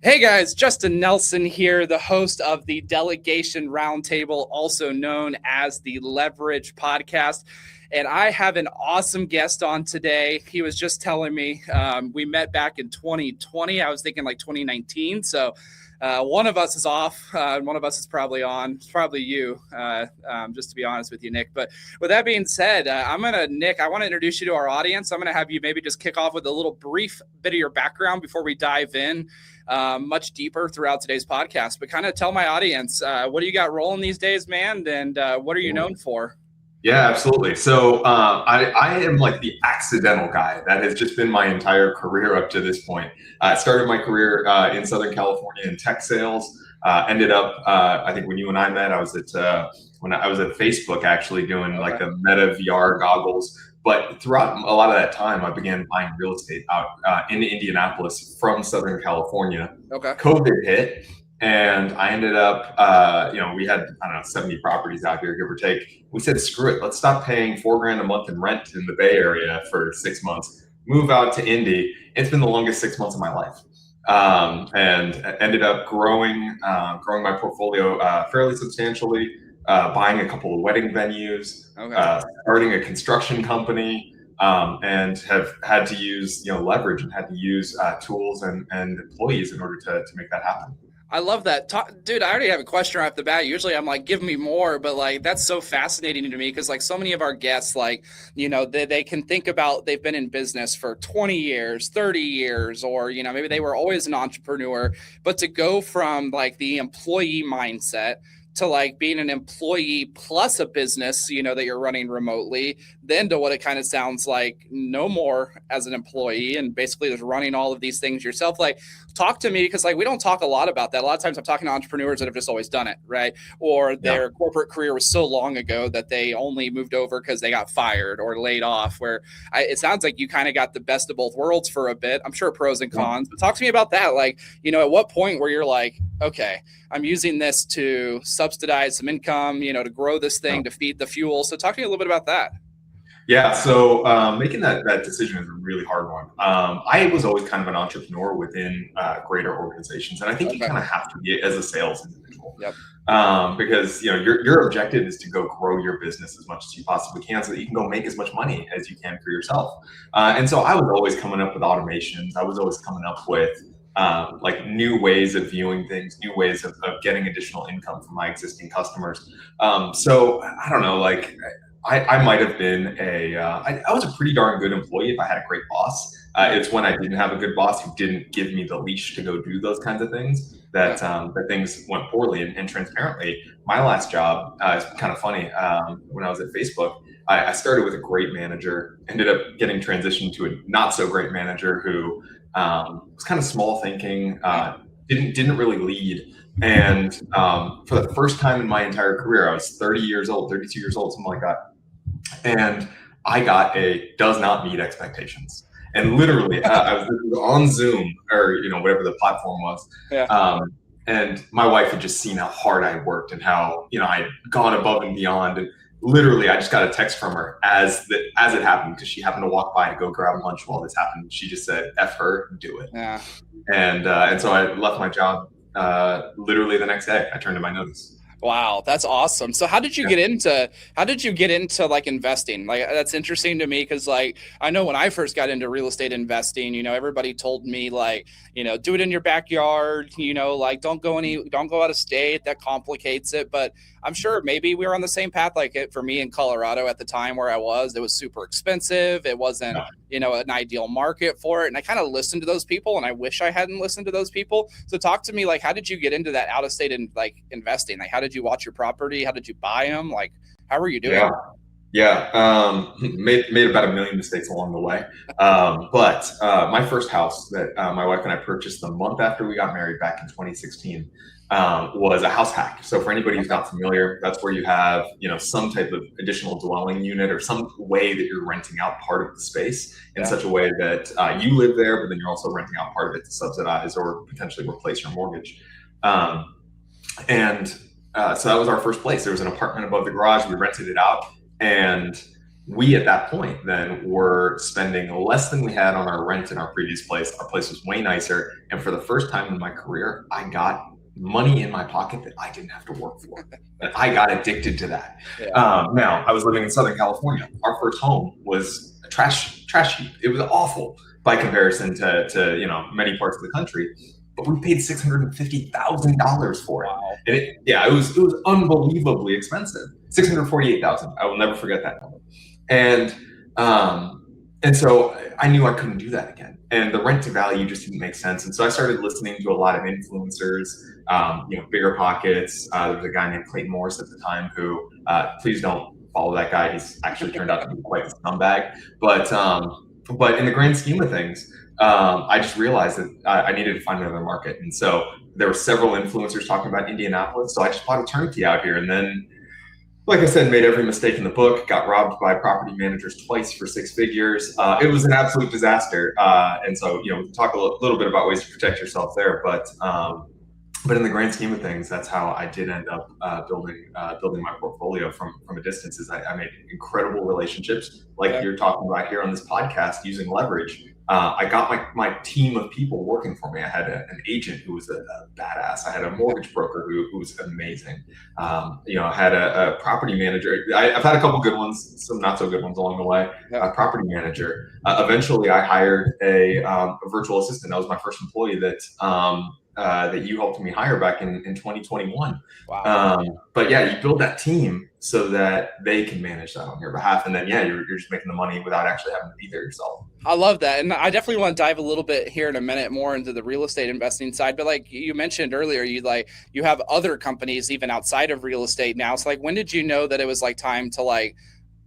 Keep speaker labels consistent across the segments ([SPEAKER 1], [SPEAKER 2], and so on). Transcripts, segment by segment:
[SPEAKER 1] Hey guys, Justin Nelson here, the host of the Delegation Roundtable, also known as the Leverage Podcast. And I have an awesome guest on today. He was just telling me we met back in 2020. I was thinking like 2019. So one of us is off. One of us is probably on. It's probably you, just to be honest with you, Nick. But with that being said, Nick, I want to introduce you to our audience. I'm going to have you maybe just kick off with a little brief bit of your background before we dive in much deeper throughout today's podcast. But kind of tell my audience, what do you got rolling these days, man? And what are you known for?
[SPEAKER 2] Yeah, absolutely. So I am like the accidental guy. That has just been my entire career up to this point. I started my career in Southern California in tech sales. Ended up, I think when you and I met, I was at Facebook actually doing like the Meta VR goggles. But throughout a lot of that time, I began buying real estate out in Indianapolis from Southern California.
[SPEAKER 1] Okay.
[SPEAKER 2] COVID hit. And I ended up, we had, 70 properties out here, give or take. We said, screw it. Let's stop paying $4,000 a month in rent in the Bay Area for 6 months. Move out to Indy. It's been the longest 6 months of my life. And ended up growing my portfolio fairly substantially, buying a couple of wedding venues, starting a construction company, and have had to use, leverage and had to use tools and employees in order to make that happen.
[SPEAKER 1] I love that. Dude, I already have a question right off the bat. Usually I'm like, give me more, but like, that's so fascinating to me because like so many of our guests, like, they can think about they've been in business for 20 years, 30 years, or, maybe they were always an entrepreneur, but to go from like the employee mindset to like being an employee plus a business, that you're running remotely, then to what it kind of sounds like no more as an employee and basically just running all of these things yourself. Like, talk to me, because like we don't talk a lot about that. A lot of times I'm talking to entrepreneurs that have just always done it, right? Or their corporate career was so long ago that they only moved over because they got fired or laid off, where it sounds like you kind of got the best of both worlds for a bit. I'm sure pros and cons, but talk to me about that. Like, at what point where you're like, okay, I'm using this to subsidize some income, to grow this thing, to feed the fuel. So talk to me a little bit about that.
[SPEAKER 2] Yeah, so making that decision is a really hard one. I was always kind of an entrepreneur within greater organizations, and I think you kind of have to be as a sales individual.
[SPEAKER 1] Yep.
[SPEAKER 2] Because your objective is to go grow your business as much as you possibly can, so that you can go make as much money as you can for yourself. And so I was always coming up with automations. I was always coming up with like new ways of viewing things, new ways of getting additional income from my existing customers. So I don't know, like. I might have been I was a pretty darn good employee if I had a great boss. It's when I didn't have a good boss who didn't give me the leash to go do those kinds of things that things went poorly. And transparently, my last job is kind of funny. When I was at Facebook, I started with a great manager, ended up getting transitioned to a not so great manager who was kind of small thinking, didn't really lead. And for the first time in my entire career, I was 32 years old, something like that. And I got a does not meet expectations. And literally, I was on Zoom or, whatever the platform was.
[SPEAKER 1] Yeah.
[SPEAKER 2] And my wife had just seen how hard I worked and how, I had gone above and beyond. And literally, I just got a text from her as it happened, because she happened to walk by to go grab lunch while this happened. She just said, F her, do it.
[SPEAKER 1] Yeah.
[SPEAKER 2] And so I left my job literally the next day. I turned in my notice.
[SPEAKER 1] Wow, that's awesome. So how did you get into like investing? Like, that's interesting to me because like I know when I first got into real estate investing, everybody told me like, do it in your backyard, like don't go out of state, that complicates it. But I'm sure maybe we were on the same path. Like it for me in Colorado at the time where I was, it was super expensive. It wasn't, an ideal market for it. And I kind of listened to those people, and I wish I hadn't listened to those people. So talk to me, like, how did you get into that out of state and like investing? Like, how did you watch your property? How did you buy them? Like, how were you doing?
[SPEAKER 2] Yeah. Made about 1 million mistakes along the way. But my first house that my wife and I purchased the month after we got married back in 2016 was a house hack. So for anybody who's not familiar, that's where you have, some type of additional dwelling unit or some way that you're renting out part of the space in such a way that you live there, but then you're also renting out part of it to subsidize or potentially replace your mortgage. So that was our first place. There was an apartment above the garage. We rented it out. And we at that point then were spending less than we had on our rent in our previous place. Our place was way nicer. And for the first time in my career, I got money in my pocket that I didn't have to work for. And I got addicted to that.
[SPEAKER 1] Yeah.
[SPEAKER 2] Now, I was living in Southern California. Our first home was a trash heap. It was awful by comparison to many parts of the country. But we paid $650,000 for it.
[SPEAKER 1] Wow.
[SPEAKER 2] And it was unbelievably expensive. $648,000. I will never forget that number. And so I knew I couldn't do that again. And the rent to value just didn't make sense. And so I started listening to a lot of influencers, Bigger Pockets. There was a guy named Clayton Morris at the time who, please don't follow that guy. He's actually turned out to be quite a scumbag. But in the grand scheme of things, I just realized that I needed to find another market. And so there were several influencers talking about Indianapolis. So I just bought a turnkey out here. And then, like I said, made every mistake in the book, got robbed by property managers twice for 6 figures. It was an absolute disaster. And so, we can talk a little bit about ways to protect yourself there. But in the grand scheme of things, that's how I did end up building my portfolio from a distance. Is I made incredible relationships, like you're talking about here on this podcast, using leverage. I got my team of people working for me. I had an agent who was a badass. I had a mortgage broker who was amazing. I had a property manager. I've had a couple good ones, some not so good ones along the way. A property manager. Eventually, I hired a virtual assistant. That was my first employee that you helped me hire back in 2021.
[SPEAKER 1] Wow.
[SPEAKER 2] But yeah, you build that team so that they can manage that on your behalf. And then, you're just making the money without actually having to be there yourself.
[SPEAKER 1] I love that. And I definitely want to dive a little bit here in a minute more into the real estate investing side. But like you mentioned earlier, you have other companies even outside of real estate now. So like, when did you know that it was like time to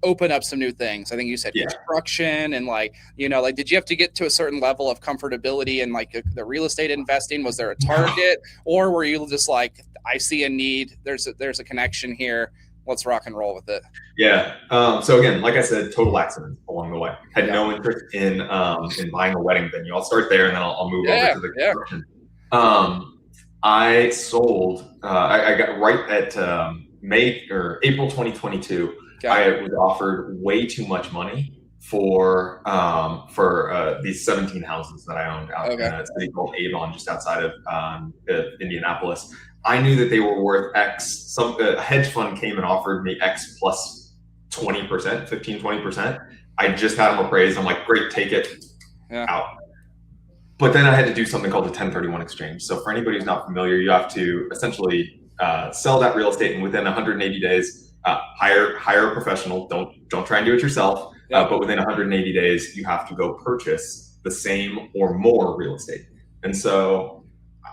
[SPEAKER 1] open up some new things? I think you said construction and did you have to get to a certain level of comfortability in the real estate investing? Was there a target, or were you just like, I see a need, there's a connection here, let's rock and roll with it?
[SPEAKER 2] Yeah. So again, like I said, total accident along the way. Had no interest in buying a wedding venue. I'll start there and then I'll move over to the construction. I sold. I got right at May or April 2022. I was offered way too much money for these 17 houses that I owned out in a city called Avon, just outside of Indianapolis. I knew that they were worth X. A hedge fund came and offered me X plus 20%, 15, 20%. I just had them appraised. I'm like, great, take it, out. But then I had to do something called a 1031 exchange. So for anybody who's not familiar, you have to essentially sell that real estate, and within 180 days, hire a professional. Don't try and do it yourself. But within 180 days, you have to go purchase the same or more real estate. And so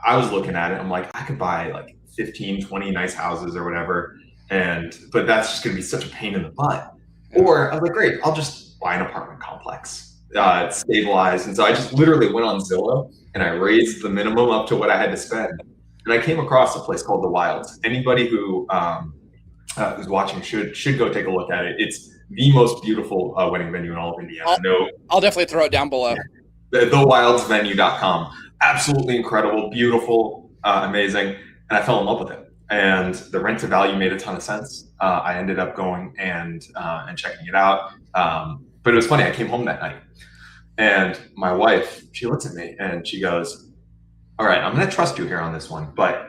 [SPEAKER 2] I was looking at it. I'm like, I could buy 15, 20 nice houses or whatever. But that's just going to be such a pain in the butt. Or I was like, great, I'll just buy an apartment complex. It's stabilized. And so I just literally went on Zillow and I raised the minimum up to what I had to spend. And I came across a place called The Wilds. Anybody who's watching should go take a look at it. It's the most beautiful wedding venue in all of Indiana.
[SPEAKER 1] I'll definitely throw it down below.
[SPEAKER 2] TheWildsVenue.com. Absolutely incredible, beautiful, amazing. And I fell in love with it. And the rent to value made a ton of sense. I ended up going and checking it out. But it was funny. I came home that night and my wife, she looks at me and she goes, all right, I'm going to trust you here on this one, but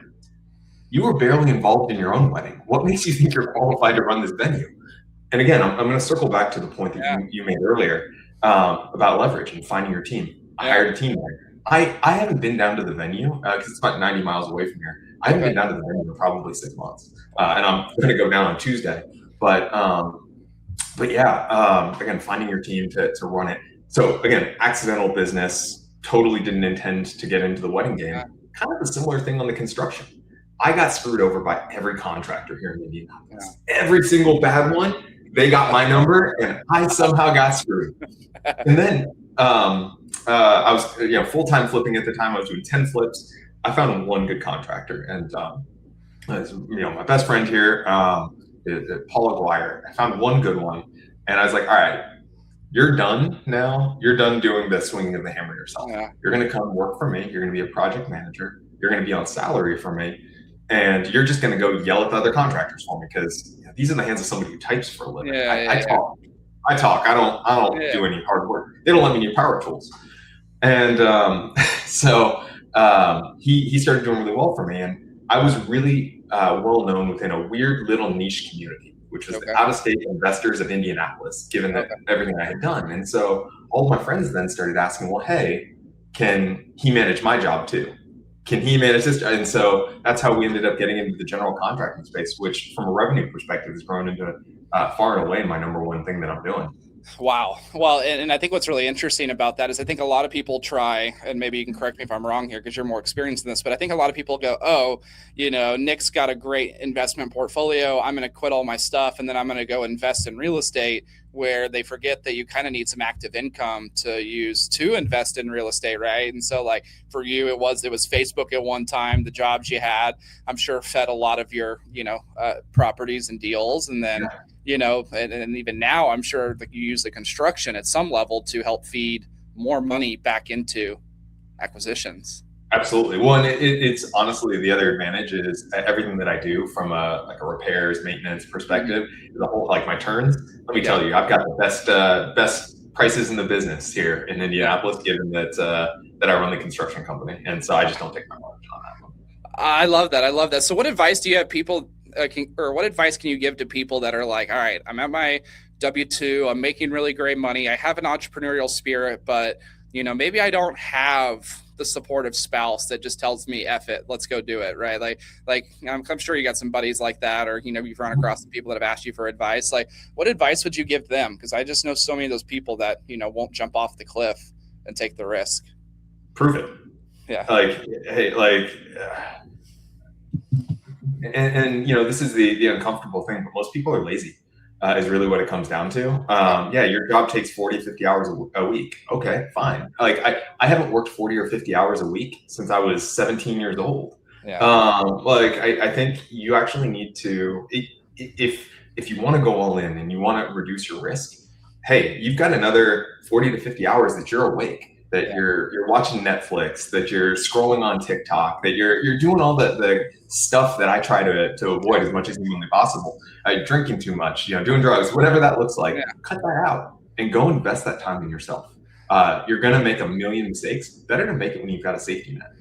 [SPEAKER 2] you were barely involved in your own wedding. What makes you think you're qualified to run this venue? And again, I'm going to circle back to the point that you made earlier about leverage and finding your team. I hired a team there. I haven't been down to the venue because it's about 90 miles away from here. I haven't been down to the venue in probably 6 months. And I'm going to go down on Tuesday. But again, finding your team to run it. So again, accidental business, totally didn't intend to get into the wedding game. Kind of a similar thing on the construction. I got screwed over by every contractor here in Indianapolis. Every single bad one, they got my number and I somehow got screwed. And then I was full-time flipping at the time. I was doing 10 flips. I found one good contractor, and my best friend here, Paul Aguirre. I found one good one, and I was like, all right, you're done now. You're done doing the swinging of the hammer yourself. You're going to come work for me. You're going to be a project manager. You're going to be on salary for me, and you're just going to go yell at the other contractors for me because these are in the hands of somebody who types for a living. I talk. I talk. I don't
[SPEAKER 1] Yeah.
[SPEAKER 2] do any hard work. They don't let me use power tools. And so he started doing really well for me, and I was really well known within a weird little niche community, which was the
[SPEAKER 1] Okay.
[SPEAKER 2] out-of-state investors of Indianapolis, given that
[SPEAKER 1] Okay.
[SPEAKER 2] everything I had done. And so all of my friends then started asking, well, hey, can he manage my job too? Can he manage this? And so that's how we ended up getting into the general contracting space, which from a revenue perspective has grown into far and away my number one thing that I'm doing.
[SPEAKER 1] Wow. Well, and I think what's really interesting about that is I think a lot of people try, and maybe you can correct me if I'm wrong here because you're more experienced in this, but I think a lot of people go, oh, Nick's got a great investment portfolio. I'm going to quit all my stuff and then I'm going to go invest in real estate, where they forget that you kind of need some active income to use to invest in real estate, right? And so like for you, it was Facebook at one time, the jobs you had, I'm sure fed a lot of your, properties and deals. And then
[SPEAKER 2] Yeah.
[SPEAKER 1] and even now, I'm sure that you use the construction at some level to help feed more money back into acquisitions.
[SPEAKER 2] Absolutely. Well, and it's honestly the other advantage is everything that I do from a repairs maintenance perspective, the whole like my turns. Let me tell you, I've got the best prices in the business here in Indianapolis, given that I run the construction company, and so I just don't take my margin on that one.
[SPEAKER 1] I love that. I love that. So, what advice do you have people, or what advice can you give to people that are like, all right, I'm at my W-2, I'm making really great money, I have an entrepreneurial spirit, but maybe I don't have the supportive spouse that just tells me, "F it, let's go do it," right? Like I'm sure you got some buddies like that, or you've run across some people that have asked you for advice. Like, what advice would you give them? Because I just know so many of those people that won't jump off the cliff and take the risk.
[SPEAKER 2] Prove it.
[SPEAKER 1] Yeah.
[SPEAKER 2] Like, hey, like. And this is the uncomfortable thing, but most people are lazy, is really what it comes down to. Yeah, your job takes 40, 50 hours a week. Okay, fine. Like I haven't worked 40 or 50 hours a week since I was 17 years old.
[SPEAKER 1] Yeah.
[SPEAKER 2] Like I think you actually need to, if you want to go all in and you want to reduce your risk, hey, you've got another 40 to 50 hours that you're awake, that you're watching Netflix, that you're scrolling on TikTok, that you're doing all the stuff that I try to avoid as much as humanly possible. Drinking too much, doing drugs, whatever that looks like, cut that out and go invest that time in yourself. You're gonna make a million mistakes. Better to make it when you've got a safety net.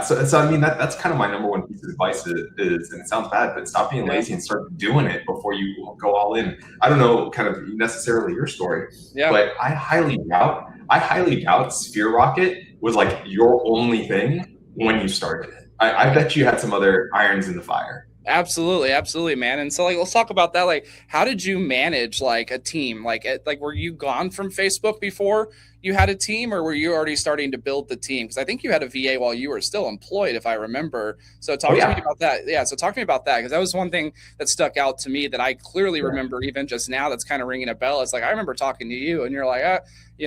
[SPEAKER 2] So I mean that's kind of my number one piece of advice is, and it sounds bad, but stop being lazy and start doing it before you go all in. I don't know kind of necessarily your story, but I highly doubt sphererocket was like your only thing when you started it. I bet you had some other irons in the fire.
[SPEAKER 1] Absolutely, man. And so, like, let's talk about that. Like, how did you manage like a team? Like, were you gone from Facebook before you had a team, or were you already starting to build the team? Because I think you had a VA while you were still employed, if I remember. So, talk to me about that. Yeah. So, talk to me about that, because that was one thing that stuck out to me that I clearly remember even just now. That's kind of ringing a bell. It's like I remember talking to you, and you're like,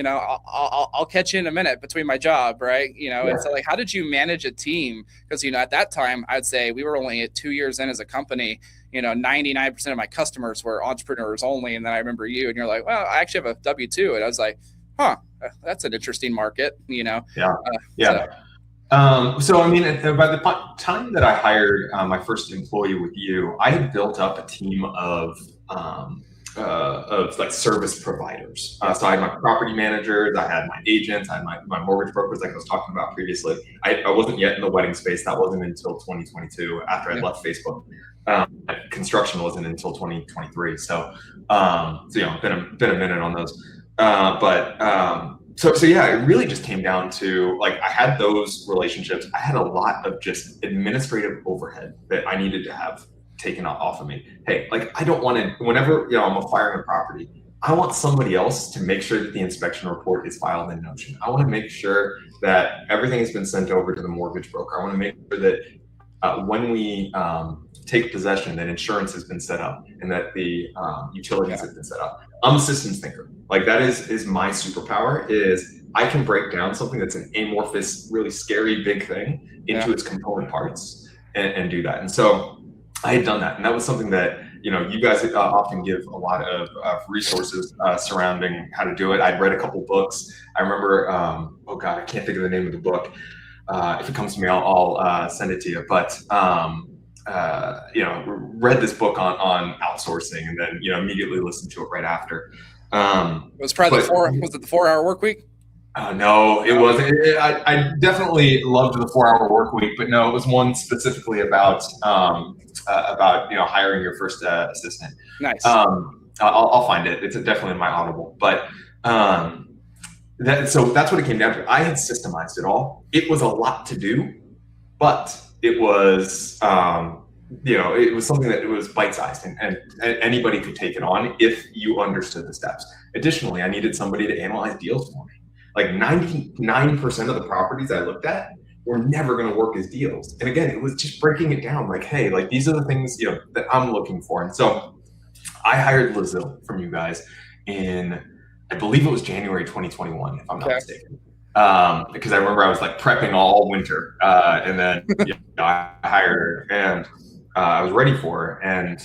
[SPEAKER 1] I'll catch you in a minute between my job, right? And so like, how did you manage a team? Because at that time, I'd say we were only at 2 years in as a company. 99% of my customers were entrepreneurs only, and then I remember you, and you're like, well, I actually have a W-2, and I was like, huh, that's an interesting market.
[SPEAKER 2] So I mean, by the time that I hired my first employee with you, I had built up a team of like service providers. So I had my property managers, I had my agents, I had my mortgage brokers, like I was talking about previously. I wasn't yet in the wedding space. That wasn't until 2022 after I left Facebook. Construction wasn't until 2023. So been a minute on those. So yeah, it really just came down to like I had those relationships. I had a lot of just administrative overhead that I needed to have taken off of me. Hey, like I don't want to, whenever I'm acquiring a property, I want somebody else to make sure that the inspection report is filed in Notion. I want to make sure that everything has been sent over to the mortgage broker. I want to make sure that when we take possession, that insurance has been set up and that the utilities have been set up. I'm a systems thinker. Like that is my superpower, is I can break down something that's an amorphous, really scary, big thing into its component parts and do that. And so I had done that, and that was something that you guys often give a lot of resources surrounding how to do it. I'd read a couple books. I remember, oh God, I can't think of the name of the book. If it comes to me, I'll send it to you. But read this book on outsourcing, and then immediately listened to it right after.
[SPEAKER 1] It was probably was it the 4-hour work week?
[SPEAKER 2] No, it wasn't. I definitely loved the 4-hour work week, but no, it was one specifically about hiring your first assistant.
[SPEAKER 1] Nice.
[SPEAKER 2] I'll find it. It's definitely in my Audible, but so that's what it came down to. I had systemized it all. It was a lot to do, but it was it was something that it was bite-sized, and anybody could take it on if you understood the steps. Additionally, I needed somebody to analyze deals for me. Like 99% of the properties I looked at were never going to work as deals. And again, it was just breaking it down. Like, hey, like these are the things that I'm looking for. And so I hired Lazille from you guys in, I believe it was January 2021, if I'm not mistaken. Because I remember I was like prepping all winter, and then I hired her, and I was ready for her. And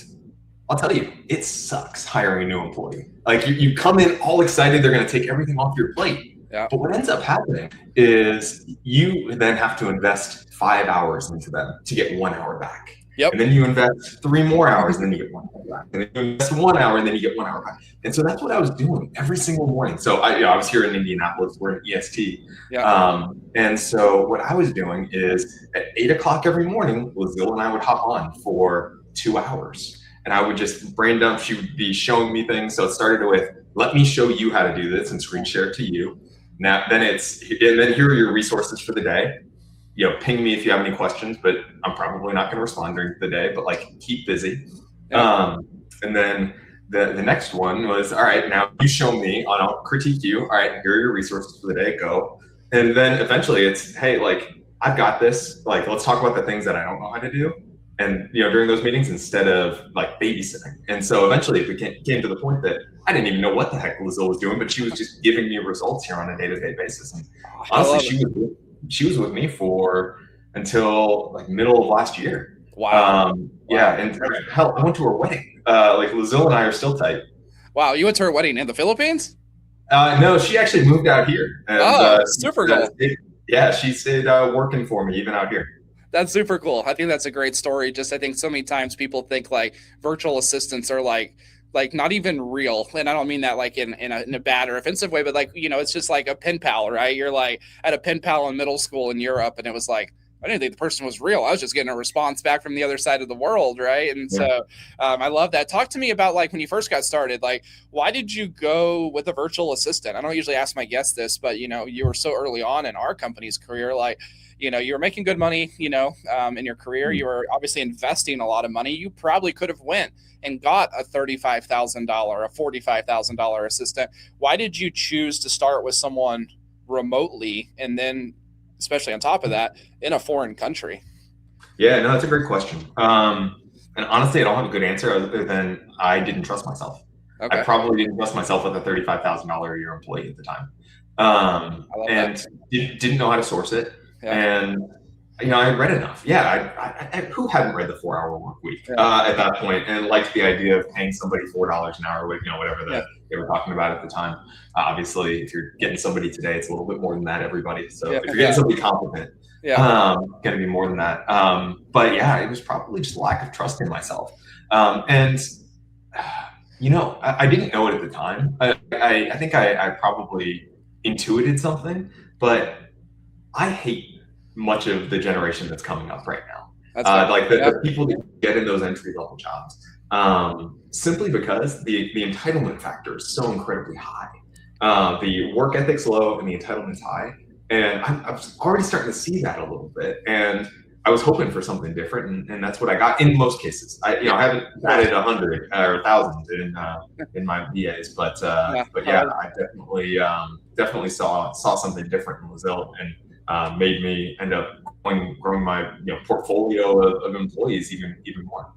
[SPEAKER 2] I'll tell you, it sucks hiring a new employee. Like you come in all excited, they're going to take everything off your plate.
[SPEAKER 1] Yeah.
[SPEAKER 2] But what ends up happening is you then have to invest 5 hours into them to get 1 hour back.
[SPEAKER 1] Yep.
[SPEAKER 2] And then you invest 3 more hours, and then you get 1 hour back. And then you invest 1 hour, and then you get 1 hour back. And so that's what I was doing every single morning. So I was here in Indianapolis, we're in EST.
[SPEAKER 1] Yeah.
[SPEAKER 2] And so what I was doing is at 8 o'clock every morning, Lazille and I would hop on for 2 hours. And I would just brain dump. She would be showing me things. So it started with, let me show you how to do this and screen share it to you. Now, then here are your resources for the day. Ping me if you have any questions, but I'm probably not going to respond during the day, but like keep busy. Yeah. And then the next one was, all right, now you show me, I'll critique you. All right, here are your resources for the day, go. And then eventually it's, hey, like I've got this, like, let's talk about the things that I don't know how to do. And, during those meetings instead of like babysitting. And so eventually it came to the point that I didn't even know what the heck Lazille was doing, but she was just giving me results here on a day-to-day basis. And honestly, she was with me for until like middle of last year.
[SPEAKER 1] Wow.
[SPEAKER 2] Yeah. And hell, I went to her wedding. Like Lazille and I are still tight.
[SPEAKER 1] Wow. You went to her wedding in the Philippines?
[SPEAKER 2] No, she actually moved out here. And,
[SPEAKER 1] super cool.
[SPEAKER 2] Yeah. She stayed working for me even out here.
[SPEAKER 1] That's super cool. I think that's a great story. Just, I think so many times people think like virtual assistants are like not even real. And I don't mean that like in a bad or offensive way, but like, it's just like a pen pal, right? You're like at a pen pal in middle school in Europe. And it was like, I didn't think the person was real. I was just getting a response back from the other side of the world. Right. And so I love that. Talk to me about like when you first got started, like, why did you go with a virtual assistant? I don't usually ask my guests this, but you were so early on in our company's career, like, you were making good money, in your career. You were obviously investing a lot of money. You probably could have went and got a $35,000, a $45,000 assistant. Why did you choose to start with someone remotely and then, especially on top of that, in a foreign country?
[SPEAKER 2] Yeah, no, that's a great question. And honestly, I don't have a good answer other than I didn't trust myself. Okay. I probably didn't trust myself with a $35,000 a year employee at the time. And didn't know how to source it. Yeah. And I had read enough. Yeah, I who hadn't read the 4-hour work week at that point and liked the idea of paying somebody $4 an hour with whatever they were talking about at the time. Obviously, if you're getting somebody today, it's a little bit more than that. Everybody. So if you're getting somebody competent, going to be more than that. But yeah, it was probably just lack of trust in myself. And I didn't know it at the time. I think I probably intuited something, but I hate much of the generation that's coming up right now. Like the people that get in those entry level jobs, simply because the entitlement factor is so incredibly high. The work ethic's low and the entitlement's high. And I'm already starting to see that a little bit. And I was hoping for something different, and that's what I got in most cases. I haven't added 100 or 1,000 in my VAs, but yeah, I definitely saw something different in Lazille and made me end up growing my portfolio of employees even more.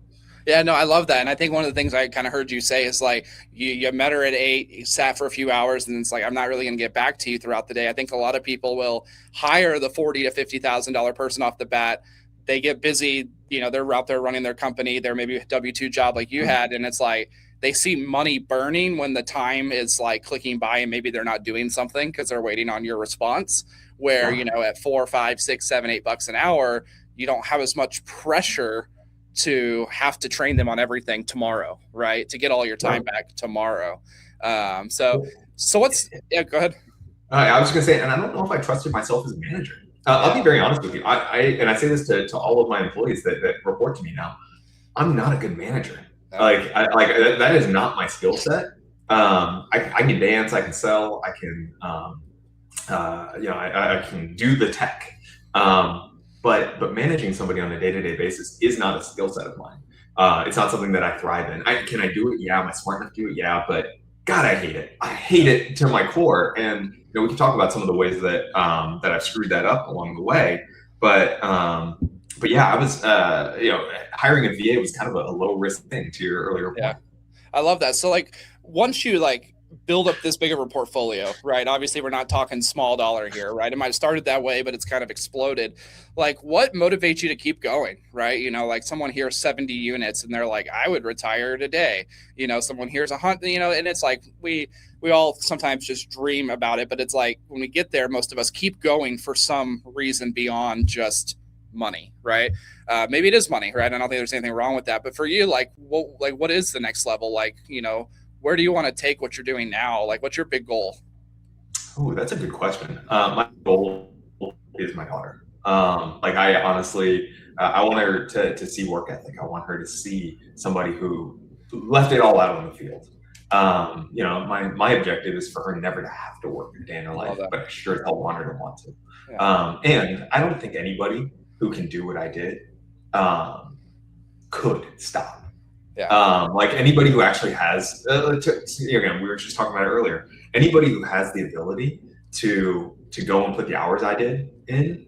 [SPEAKER 1] Yeah, no, I love that. And I think one of the things I kind of heard you say is like, you met her at 8, you sat for a few hours, and it's like, I'm not really going to get back to you throughout the day. I think a lot of people will hire the $40,000 to $50,000 person off the bat. They get busy, they're out there running their company. They're maybe a W-2 job like you had. And it's like, they see money burning when the time is like clicking by and maybe they're not doing something because they're waiting on your response. Where, at $4, $5, $6, $7, $8 an hour, you don't have as much pressure to have to train them on everything tomorrow, right? To get all your time back tomorrow. So what's, yeah, go ahead.
[SPEAKER 2] I was going to say, and I don't know if I trusted myself as a manager. I'll be very honest with you. I say this to all of my employees that report to me now. I'm not a good manager. That is not my skill set. I can dance, I can sell, I can, I can do the tech. But managing somebody on a day-to-day basis is not a skill set of mine. It's not something that I thrive in. Can I do it? Yeah. Am I smart enough to do it? Yeah. But God, I hate it. I hate it to my core. And we can talk about some of the ways that that I've screwed that up along the way. But yeah, I was hiring a VA was kind of a low risk thing to your earlier point.
[SPEAKER 1] Yeah, I love that. So like once you build up this big of a portfolio, right? Obviously, we're not talking small dollar here, right? It might have started that way, but it's kind of exploded. Like, what motivates you to keep going, right? Like someone hears 70 units and they're like, I would retire today. Someone hears 100, and it's like we all sometimes just dream about it, but it's like when we get there, most of us keep going for some reason beyond just money, right? Maybe it is money, right? I don't think there's anything wrong with that. But for you, what is the next level? Where do you want to take what you're doing now? What's your big goal?
[SPEAKER 2] Oh, that's a good question. My goal is my daughter. I honestly, I want her to see work ethic. I want her to see somebody who left it all out on the field. My objective is for her never to have to work a day in her life, but I sure as hell want her to want to. Yeah. And I don't think anybody who can do what I did could stop. Yeah. Anybody who actually has, again, we were just talking about it earlier. Anybody who has the ability to go and put the hours I did in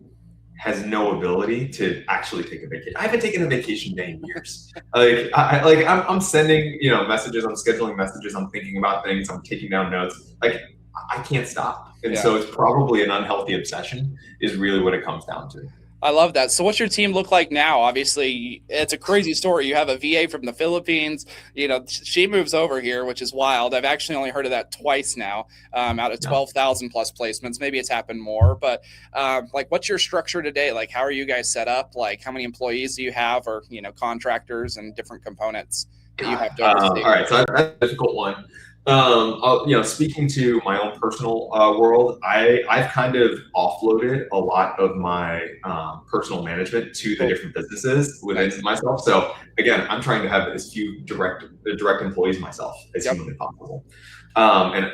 [SPEAKER 2] has no ability to actually take a vacation. I haven't taken a vacation day in years. I'm sending messages, I'm scheduling messages, I'm thinking about things, I'm taking down notes. I can't stop, and so it's probably an unhealthy obsession. Is really what it comes down to.
[SPEAKER 1] I love that. So what's your team look like now? Obviously, it's a crazy story. You have a VA from the Philippines. She moves over here, which is wild. I've actually only heard of that twice now, out of 12,000 plus placements. Maybe it's happened more, but what's your structure today? How are you guys set up? How many employees do you have, or contractors and different components that you have to oversee?
[SPEAKER 2] All right, so that's a difficult one. Speaking to my own personal world, I've kind of offloaded a lot of my personal management to the different businesses within myself. So again, I'm trying to have as few direct employees myself as humanly possible. And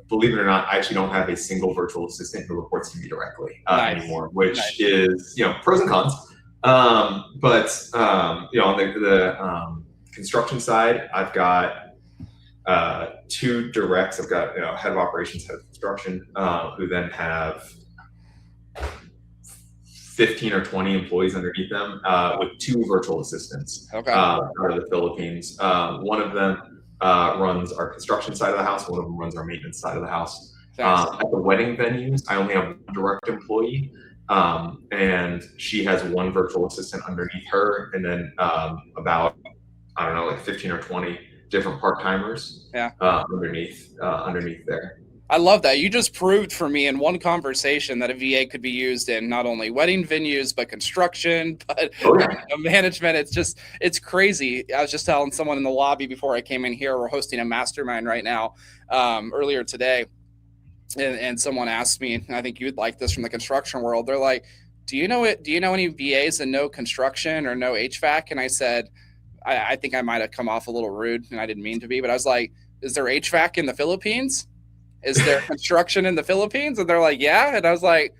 [SPEAKER 2] believe it or not, I actually don't have a single virtual assistant who reports to me directly anymore, which is pros and cons. On the construction side, I've got two directs. I've got head of operations, head of construction, who then have 15 or 20 employees underneath them, with two virtual assistants out of the Philippines. One of them runs our construction side of the house. One of them runs our maintenance side of the house. At the wedding venues, I only have one direct employee, and she has one virtual assistant underneath her, and then about 15 or 20 different part-timers underneath there.
[SPEAKER 1] I love that. You just proved for me in one conversation that a VA could be used in not only wedding venues, but construction, but management. It's crazy. I was just telling someone in the lobby before I came in here, we're hosting a mastermind right now, earlier today. And someone asked me, and I think you'd like this from the construction world. They're like, do you know any VAs that know construction or know HVAC? And I said, I think I might have come off a little rude, and I didn't mean to be, but I was like, is there HVAC in the Philippines? Is there construction in the Philippines? And they're like, yeah. And I was like,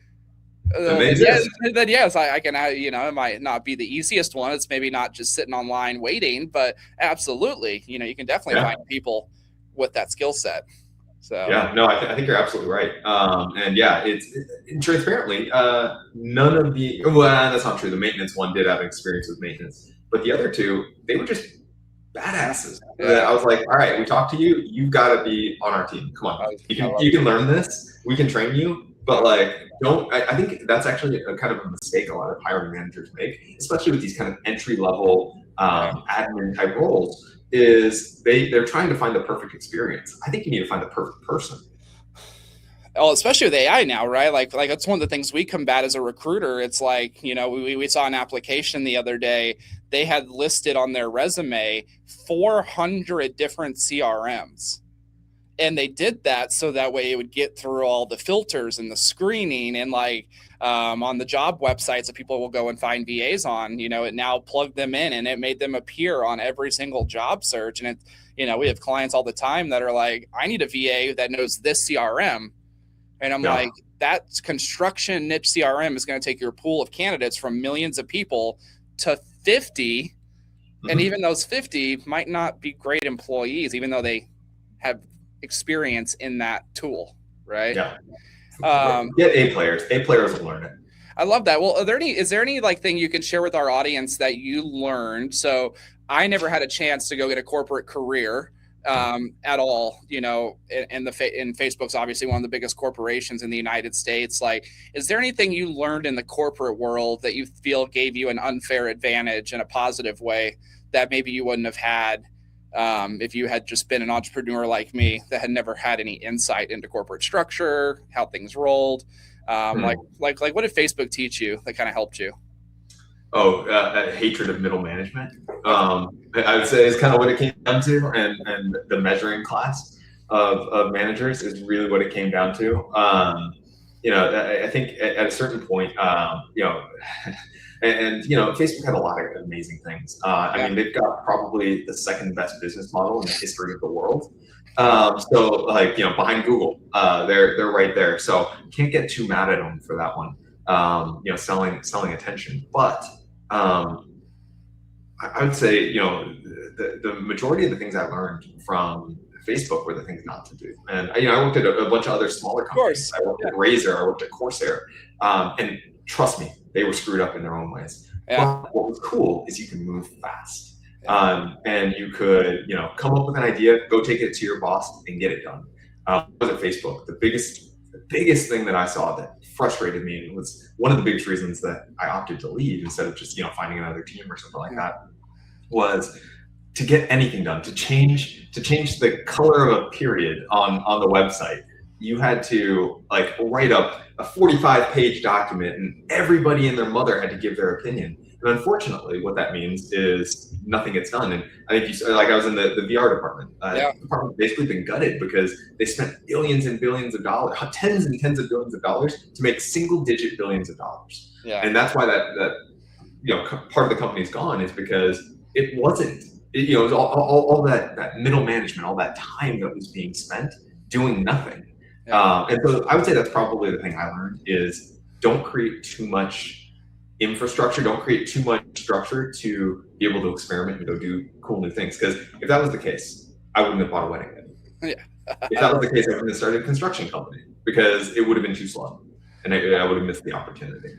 [SPEAKER 1] yes, I can, it might not be the easiest one. It's maybe not just sitting online waiting, but absolutely, you can definitely find people with that skill set. So
[SPEAKER 2] I think you're absolutely right. It's transparently, none of the, that's not true. The maintenance one did have experience with maintenance, but the other two, they were just badasses. I was like, all right, we talked to you. You've got to be on our team. Come on, you can learn this. We can train you, but I think that's actually a kind of a mistake a lot of hiring managers make, especially with these kind of entry level admin type roles. Is they're trying to find the perfect experience. I think you need to find the perfect person.
[SPEAKER 1] Oh, especially with AI now, right? Like that's one of the things we combat as a recruiter. It's like, we saw an application the other day. They had listed on their resume 400 different CRMs. And they did that so that way it would get through all the filters and the screening, and like on the job websites that people will go and find VAs on, it now plugged them in and it made them appear on every single job search. And we have clients all the time that are like, I need a VA that knows this CRM. And I'm like, that construction niche CRM is going to take your pool of candidates from millions of people to 50. Mm-hmm. And even those 50 might not be great employees, even though they have experience in that tool, right?
[SPEAKER 2] Get A players. A players will learn it.
[SPEAKER 1] I love that. Well, is there any like thing you can share with our audience that you learned? So I never had a chance to go get a corporate career at all, in Facebook's obviously one of the biggest corporations in the United States. Like, is there anything you learned in the corporate world that you feel gave you an unfair advantage in a positive way that maybe you wouldn't have had if you had just been an entrepreneur like me that had never had any insight into corporate structure, how things rolled? Like what did Facebook teach you that kind of helped you?
[SPEAKER 2] Hatred of middle management. I would say is kind of what it came down to, and the measuring class of managers is really what it came down to. I think at a certain point, Facebook had a lot of amazing things. I mean, they've got probably the second best business model in the history of the world. Behind Google, they're right there. So can't get too mad at them for that one. Selling attention, but I would say, the majority of the things I learned from Facebook were the things not to do. And I worked at a bunch of other smaller companies. I worked at Razer, I worked at Corsair, and trust me, they were screwed up in their own ways. But what was cool is you can move fast. And you could, come up with an idea, go take it to your boss and get it done. I was at Facebook. The biggest thing that I saw that frustrated me, and was one of the biggest reasons that I opted to leave instead of just, finding another team or something like that, was to get anything done, to change the color of a period on the website. You had to write up a 45-page document, and everybody and their mother had to give their opinion. And unfortunately, what that means is nothing gets done. And I think I was in the VR department. The department's basically been gutted because they spent billions and billions of dollars, tens and tens of billions of dollars to make single-digit billions of dollars. And that's why that part of the company's gone, is because it wasn't. It was all that middle management, all that time that was being spent doing nothing. And so I would say that's probably the thing I learned is don't create too much infrastructure, don't create too much structure to be able to experiment and go do cool new things. Because if that was the case, I wouldn't have bought a wedding venue. If that was the case, I wouldn't have started a construction company, because it would have been too slow and I would have missed the opportunity.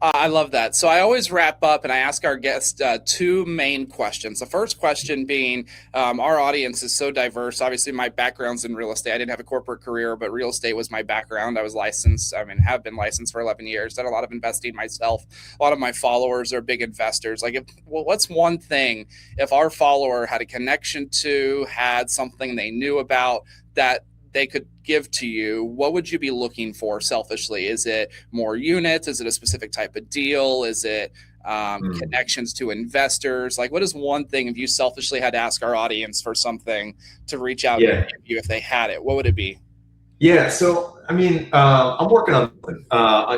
[SPEAKER 1] I love that. So I always wrap up and I ask our guests two main questions. The first question being, our audience is so diverse. Obviously, my background's in real estate. I didn't have a corporate career, but real estate was my background. I was licensed. Have been licensed for 11 years. Done a lot of investing myself. A lot of my followers are big investors. What's one thing, if our follower had a connection to, had something they knew about that they could give to you, what would you be looking for selfishly? Is it more units? Is it a specific type of deal? Is it connections to investors? What is one thing, if you selfishly had to ask our audience for something to reach out and give you if they had it, what would it be?
[SPEAKER 2] Yeah, so I'm working on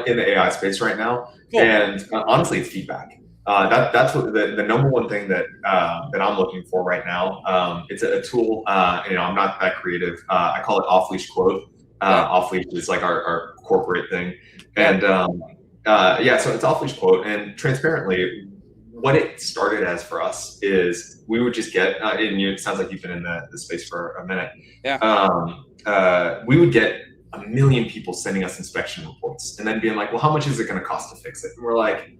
[SPEAKER 2] in the AI space right now, and honestly, it's feedback. That's what the number one thing that I'm looking for right now. It's a tool. I'm not that creative. I call it off-leash quote. Off-leash is our corporate thing, and so it's off-leash quote. And transparently, what it started as for us is we would just get. And it sounds like you've been in the space for a minute. We would get a million people sending us inspection reports, and then being like, "Well, how much is it going to cost to fix it?" And we're like,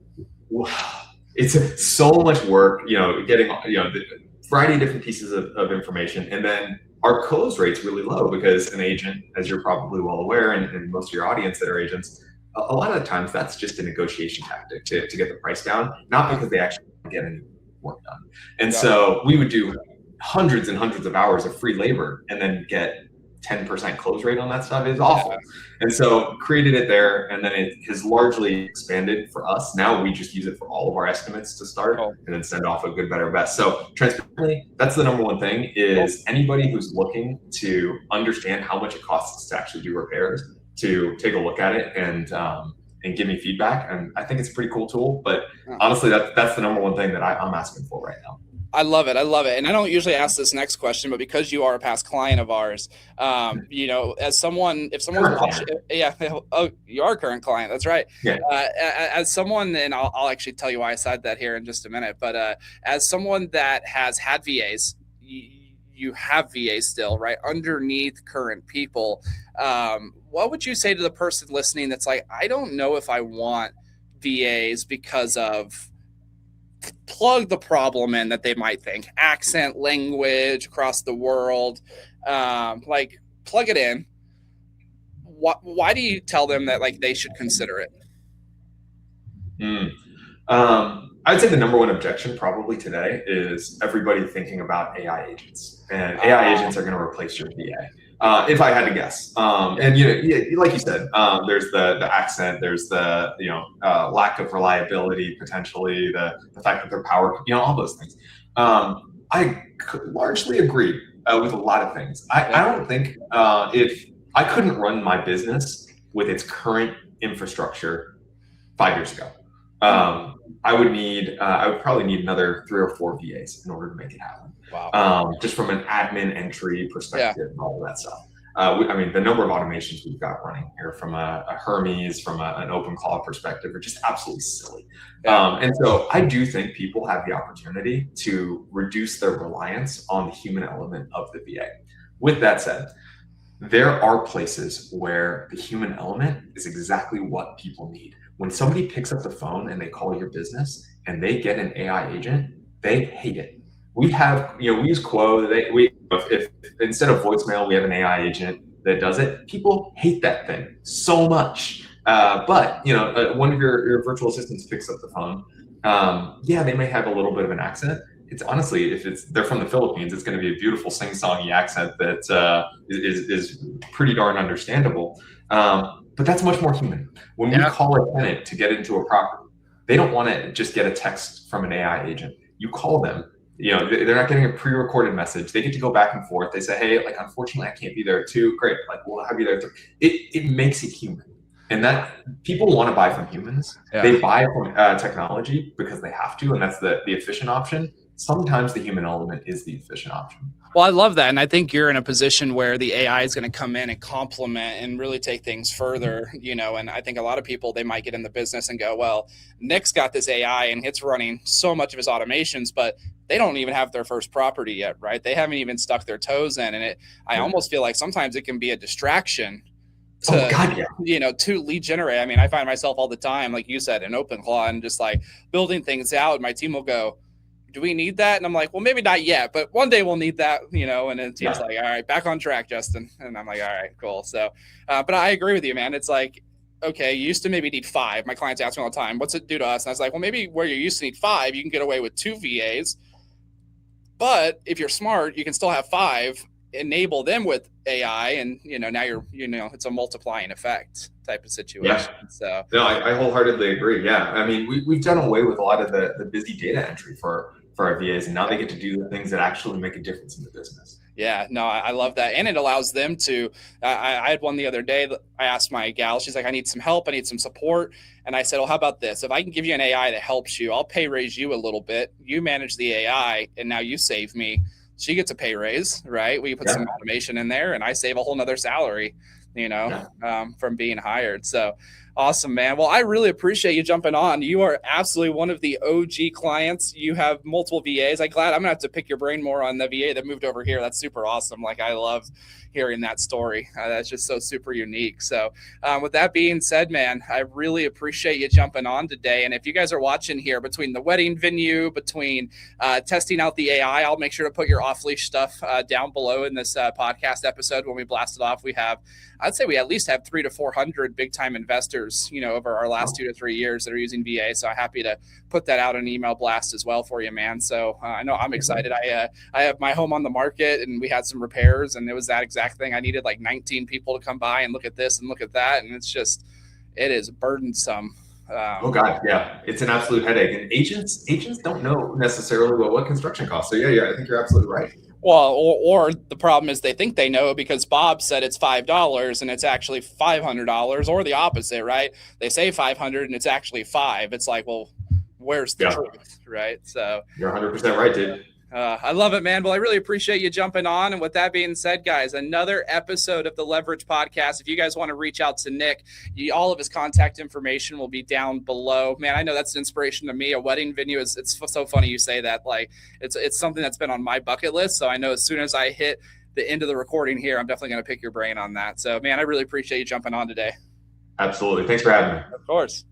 [SPEAKER 2] "Wow." It's so much work, getting the variety of different pieces of information, and then our close rate's really low because an agent, as you're probably well aware, and most of your audience that are agents, a lot of the times that's just a negotiation tactic to get the price down, not because they actually get any work done. And so we would do hundreds and hundreds of hours of free labor and then get 10% close rate on that stuff is awful. And so created it there, and then it has largely expanded for us. Now we just use it for all of our estimates to start, and then send off a good, better, best. So transparently, that's the number one thing is anybody who's looking to understand how much it costs to actually do repairs, to take a look at it and give me feedback. And I think it's a pretty cool tool, but honestly, that's the number one thing that I'm asking for right now.
[SPEAKER 1] I love it. I love it. And I don't usually ask this next question, but because you are a past client of ours, you know, as someone, if someone's watching, oh, you are a current client. That's right.
[SPEAKER 2] Yeah.
[SPEAKER 1] As someone, and I'll actually tell you why I said that here in just a minute, but as someone that has had VAs, you have VAs still, right? Underneath current people, what would you say to the person listening that's like, I don't know if I want VAs because of, plug the problem in that they might think accent, language across the world, like plug it in. Why do you tell them that like they should consider it?
[SPEAKER 2] I'd say the number one objection probably today is everybody thinking about AI agents, and AI agents are going to replace your VA. If I had to guess, and like you said, there's the accent, there's the lack of reliability, potentially the fact that they're powered, all those things. I largely agree with a lot of things. I don't think if I couldn't run my business with its current infrastructure 5 years ago, I would probably need another 3 or 4 VAs in order to make it happen.
[SPEAKER 1] Wow.
[SPEAKER 2] Just from an admin entry perspective and all of that stuff. I mean, the number of automations we've got running here from a Hermes, from an open cloud perspective, are just absolutely silly. And so I do think people have the opportunity to reduce their reliance on the human element of the VA. With that said, there are places where the human element is exactly what people need. When somebody picks up the phone and they call your business and they get an AI agent, they hate it. We have, we use Quo. If instead of voicemail, we have an AI agent that does it. People hate that thing so much. But one of your virtual assistants picks up the phone. They may have a little bit of an accent. It's honestly, if they're from the Philippines, it's going to be a beautiful sing-songy accent that is pretty darn understandable. But that's much more human. When we call a tenant to get into a property, they don't want to just get a text from an AI agent. You call them. They're not getting a pre-recorded message. They get to go back and forth. They say, hey, like, unfortunately, I can't be there too. Great. Like, we'll have you there too. It makes it human. And that people want to buy from humans. Yeah. They buy from technology because they have to, and that's the efficient option. Sometimes the human element is the efficient option.
[SPEAKER 1] Well, I love that. And I think you're in a position where the AI is going to come in and complement and really take things further, and I think a lot of people, they might get in the business and go, well, Nick's got this AI and it's running so much of his automations, but they don't even have their first property yet, right? They haven't even stuck their toes in. And I almost feel like sometimes it can be a distraction to lead generate. I mean, I find myself all the time, like you said, in OpenClaw and just like building things out. My team will go, do we need that? And I'm like, well, maybe not yet, but one day we'll need that, and then team's like, all right, back on track, Justin. And I'm like, all right, cool. So, but I agree with you, man. It's like, okay, you used to maybe need 5. My clients ask me all the time, what's it do to us? And I was like, well, maybe where you used to need 5, you can get away with 2 VAs. But if you're smart, you can still have 5, enable them with AI, and now you're it's a multiplying effect type of situation. So
[SPEAKER 2] no, I wholeheartedly agree. I mean, we've done away with a lot of the busy data entry for our VAs, and now they get to do the things that actually make a difference in the business.
[SPEAKER 1] Yeah, no, I love that. And it allows them to, I had one the other day that I asked my gal, she's like, I need some help. I need some support. And I said, well, how about this? If I can give you an AI that helps you, I'll pay raise you a little bit. You manage the AI and now you save me. She gets a pay raise, right? We put some automation in there and I save a whole nother salary, from being hired. So awesome, man. Well, I really appreciate you jumping on. You are absolutely one of the OG clients. You have multiple VAs. I'm gonna have to pick your brain more on the VA that moved over here. That's super awesome. Like, I love hearing that story. That's just so super unique. So with that being said, man, I really appreciate you jumping on today. And if you guys are watching here, between the wedding venue, between testing out the AI, I'll make sure to put your off-leash stuff down below in this podcast episode. When we blast it off, I'd say we at least have 300 to 400 big time investors contractors, over our last 2 to 3 years that are using VA. So I'm happy to put that out in an email blast as well for you, man. So I know I'm excited. I have my home on the market, and we had some repairs, and it was that exact thing. I needed like 19 people to come by and look at this and look at that, and it is burdensome.
[SPEAKER 2] Oh God, yeah, it's an absolute headache, and agents don't know necessarily what construction costs. So yeah, I think you're absolutely right.
[SPEAKER 1] Well, or the problem is they think they know because Bob said it's $5 and it's actually $500, or the opposite, right? They say 500 and it's actually $5. It's like, well, where's the truth, right? So
[SPEAKER 2] you're 100% right, dude.
[SPEAKER 1] I love it, man. Well, I really appreciate you jumping on. And with that being said, guys, another episode of the Leverage Podcast. If you guys want to reach out to Nick, all of his contact information will be down below. Man, I know that's an inspiration to me. A wedding venue it's so funny you say that. Like it's something that's been on my bucket list. So I know as soon as I hit the end of the recording here, I'm definitely going to pick your brain on that. So, man, I really appreciate you jumping on today.
[SPEAKER 2] Absolutely. Thanks for having me.
[SPEAKER 1] Of course.